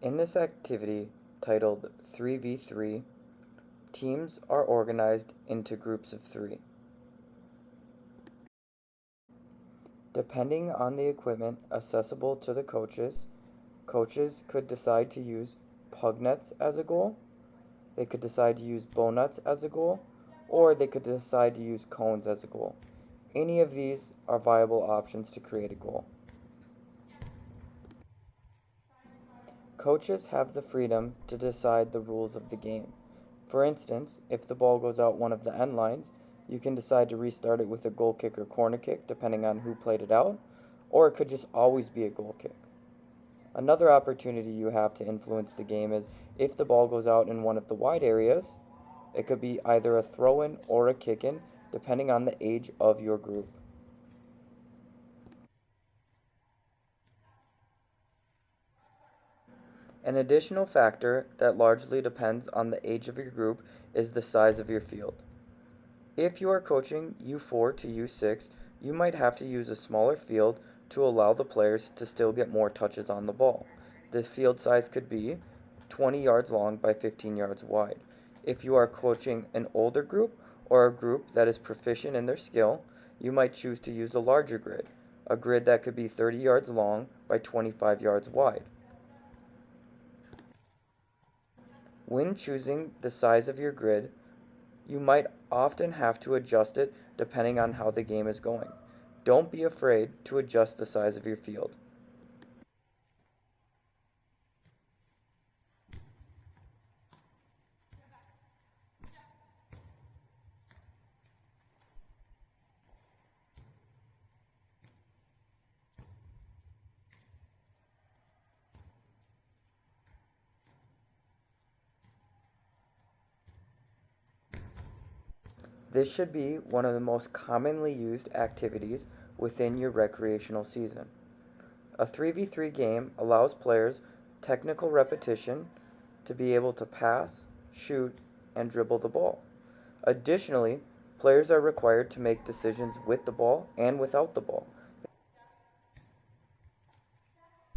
In this activity, titled 3v3, teams are organized into groups of 3. Depending on the equipment accessible to the coaches, coaches could decide to use pug nets as a goal, they could decide to use bow nuts as a goal, or they could decide to use cones as a goal. Any of these are viable options to create a goal. Coaches have the freedom to decide the rules of the game. For instance, if the ball goes out one of the end lines, you can decide to restart it with a goal kick or corner kick depending on who played it out, or it could just always be a goal kick. Another opportunity you have to influence the game is if the ball goes out in one of the wide areas, it could be either a throw-in or a kick-in depending on the age of your group. An additional factor that largely depends on the age of your group is the size of your field. If you are coaching U4 to U6, you might have to use a smaller field to allow the players to still get more touches on the ball. The field size could be 20 yards long by 15 yards wide. If you are coaching an older group or a group that is proficient in their skill, you might choose to use a larger grid, a grid that could be 30 yards long by 25 yards wide. When choosing the size of your grid, you might often have to adjust it depending on how the game is going. Don't be afraid to adjust the size of your field. This should be one of the most commonly used activities within your recreational season. A 3v3 game allows players technical repetition to be able to pass, shoot, and dribble the ball. Additionally, players are required to make decisions with the ball and without the ball.